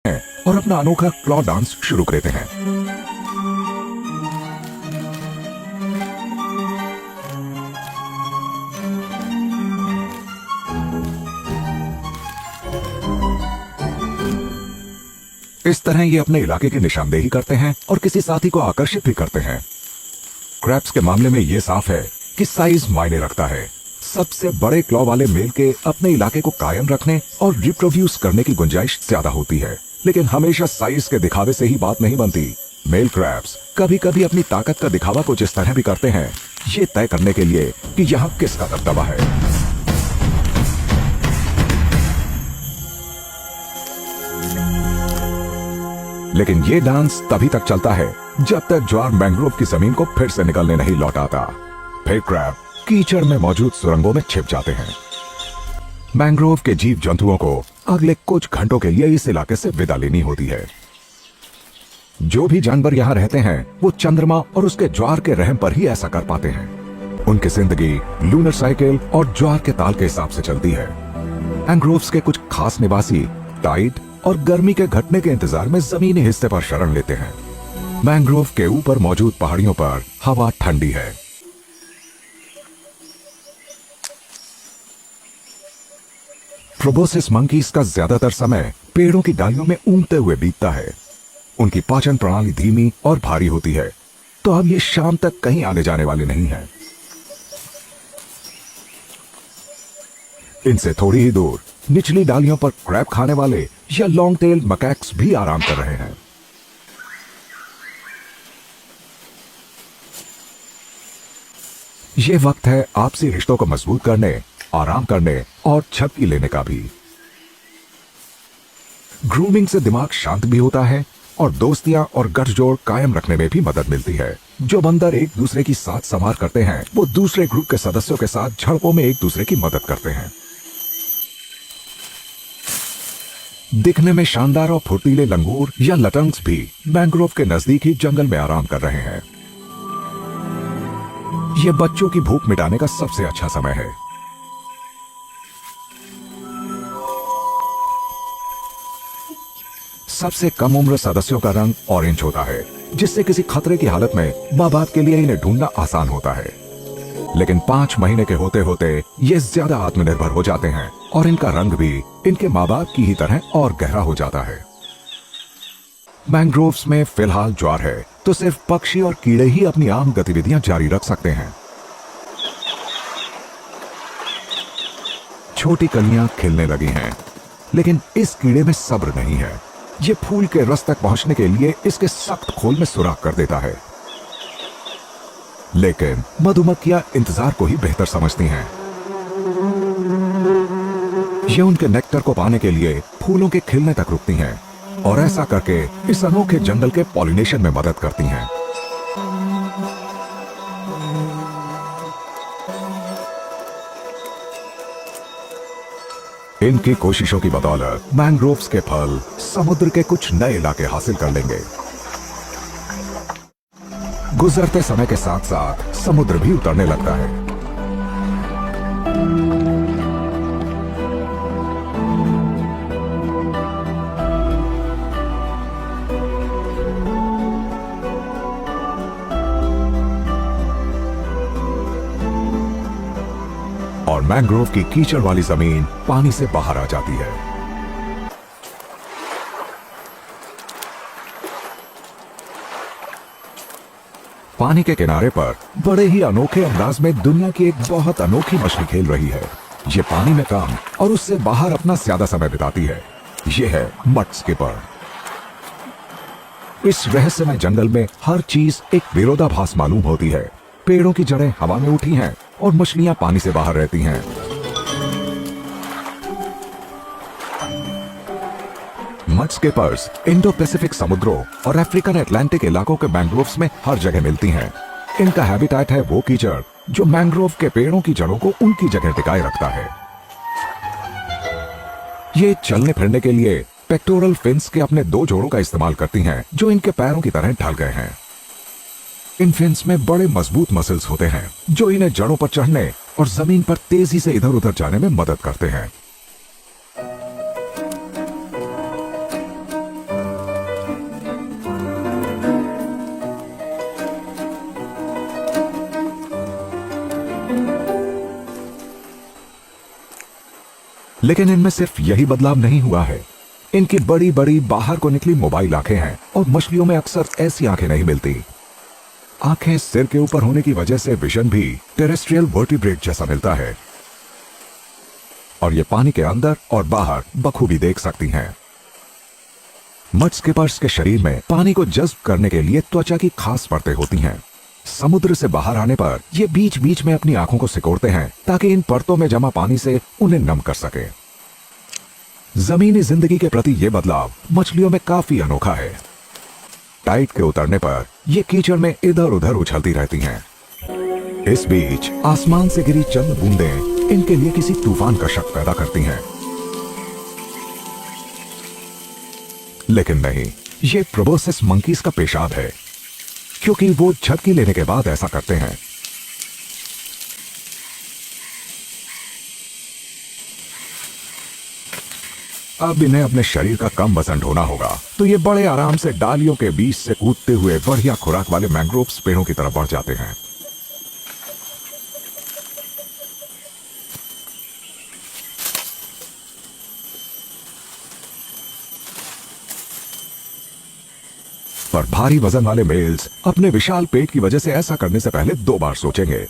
हैं और अपना अनोखा क्लॉ डांस शुरू करते हैं। इस तरह ये अपने इलाके की निशानदेही करते हैं और किसी साथी को आकर्षित भी करते हैं। क्रैब्स के मामले में ये साफ है कि साइज मायने रखता है। सबसे बड़े क्लॉ वाले मेल के अपने इलाके को कायम रखने और रिप्रोड्यूस करने की गुंजाइश ज्यादा होती है, लेकिन हमेशा साइज के दिखावे से ही बात नहीं बनती। मेल क्रैब्स कभी कभी अपनी ताकत का दिखावा कुछ इस तरह भी करते हैं, ये तय करने के लिए कि यहाँ किसका दबदबा है। लेकिन ये डांस तभी तक चलता है जब तक ज्वार मैंग्रोव की जमीन को फिर से निकलने नहीं लौट आता। फिर क्रैब कीचड़ में मौजूद सुरंगों में छिप जाते हैं। मैंग्रोव के जीव जंतुओं को अगले कुछ घंटों के लिए इस इलाके से विदा लेनी होती है। जो भी जानवर यहाँ रहते हैं वो चंद्रमा और उसके ज्वार के रहम पर ही ऐसा कर पाते हैं। उनकी जिंदगी लूनर साइकिल और ज्वार के ताल के हिसाब से चलती है। मैंग्रोव्स के कुछ खास निवासी टाइड और गर्मी के घटने के इंतजार में जमीनी हिस्से पर शरण लेते हैं। मैंग्रोव के ऊपर मौजूद पहाड़ियों पर हवा ठंडी है। प्रोबोसिस मंकीज का ज्यादातर समय पेड़ों की डालियों में ऊंघते हुए बीतता है। उनकी पाचन प्रणाली धीमी और भारी होती है, तो अब ये शाम तक कहीं आने जाने वाले नहीं हैं। इनसे थोड़ी ही दूर निचली डालियों पर क्रैब खाने वाले या लॉन्ग टेल मकैक्स भी आराम कर रहे हैं। ये वक्त है आपसी रिश्तों को मजबूत करने, आराम करने और झपकी लेने का भी। ग्रूमिंग से दिमाग शांत भी होता है और दोस्तियां और गठजोड़ कायम रखने में भी मदद मिलती है। जो बंदर एक दूसरे की साथ संवार करते हैं वो दूसरे ग्रुप के सदस्यों के साथ झड़पों में एक दूसरे की मदद करते हैं। दिखने में शानदार और फुर्तीले लंगूर या लटंग्स भी मैंग्रोव के नजदीक ही जंगल में आराम कर रहे हैं। यह बच्चों की भूख मिटाने का सबसे अच्छा समय है। सबसे कम उम्र सदस्यों का रंग ऑरेंज होता है, जिससे किसी खतरे की हालत में माँ बाप के लिए इन्हें ढूंढना आसान होता है। लेकिन 5 महीने के होते होते ये ज्यादा आत्मनिर्भर हो जाते हैं और इनका रंग भी इनके माँ बाप की ही तरह और गहरा हो जाता है। मैंग्रोव्स में फिलहाल ज्वार है, तो सिर्फ पक्षी और कीड़े ही अपनी आम गतिविधियां जारी रख सकते हैं। छोटी कलियां खिलने लगी हैं, लेकिन इस कीड़े में सब्र नहीं है। ये फूल के रस तक पहुंचने के लिए इसके सख्त खोल में सुराख कर देता है। लेकिन मधुमक्खियां इंतजार को ही बेहतर समझती हैं। ये उनके नेक्टर को पाने के लिए फूलों के खिलने तक रुकती हैं और ऐसा करके इस अनोखे जंगल के पॉलिनेशन में मदद करती हैं। इनकी कोशिशों की बदौलत मैंग्रोव्स के फल समुद्र के कुछ नए इलाके हासिल कर लेंगे। गुजरते समय के साथ साथ समुद्र भी उतरने लगता है। और मैंग्रोव की कीचड़ वाली जमीन पानी से बाहर आ जाती है। पानी के किनारे पर बड़े ही अनोखे अंदाज में दुनिया की एक बहुत अनोखी मछली खेल रही है। ये पानी में कम और उससे बाहर अपना ज्यादा समय बिताती है। ये है मड स्किपर। इस रहस्यमय जंगल में हर चीज एक विरोधाभास मालूम होती है। पेड़ों की जड़ें हवा में उठी हैं और मछलियां पानी से बाहर रहती हैं। मड स्किपर्स इंडो पैसिफिक समुद्रों और अफ्रीकन अटलांटिक इलाकों के मैंग्रोव्स में हर जगह मिलती हैं। इनका हैबिटेट है वो कीचड़ जो मैंग्रोव के पेड़ों की जड़ों को उनकी जगह टिकाए रखता है। ये चलने फिरने के लिए पेक्टोरल फिन्स के अपने 2 जोड़ों का इस्तेमाल करती हैं, जो इनके पैरों की तरह ढल गए हैं। इन फिन्स में बड़े मजबूत मसल्स होते हैं जो इन्हें जड़ों पर चढ़ने और जमीन पर तेजी से इधर उधर जाने में मदद करते हैं। लेकिन इनमें सिर्फ यही बदलाव नहीं हुआ है, इनकी बड़ी बड़ी बाहर को निकली मोबाइल आंखें हैं और मछलियों में अक्सर ऐसी आंखें नहीं मिलती। आंखें सिर के ऊपर होने की वजह से विजन भी टेरेस्ट्रियल वर्टिब्रेट जैसा मिलता है और ये पानी के अंदर और बाहर बखूबी देख सकती हैं। मड स्किपर्स के शरीर में पानी को जज्ब करने के लिए त्वचा की खास परतें होती हैं। समुद्र से बाहर आने पर ये बीच बीच में अपनी आंखों को सिकोड़ते हैं ताकि इन परतों में जमा पानी से उन्हें नम कर सके। जमीनी जिंदगी के प्रति यह बदलाव मछलियों में काफी अनोखा है। टाइड के उतरने पर ये कीचड़ में इधर उधर उछलती रहती हैं। इस बीच आसमान से गिरी चंद बूंदें इनके लिए किसी तूफान का शक पैदा करती हैं। लेकिन नहीं, ये प्रोबोसिस मंकीज का पेशाब है, क्योंकि वो झपकी लेने के बाद ऐसा करते हैं। अब इन्हें अपने शरीर का कम वजन ढोना होगा, तो ये बड़े आराम से डालियों के बीच से कूदते हुए बढ़िया खुराक वाले मैंग्रोव्स पेड़ों की तरफ बढ़ जाते हैं। पर भारी वजन वाले मेल्स अपने विशाल पेट की वजह से ऐसा करने से पहले 2 बार सोचेंगे।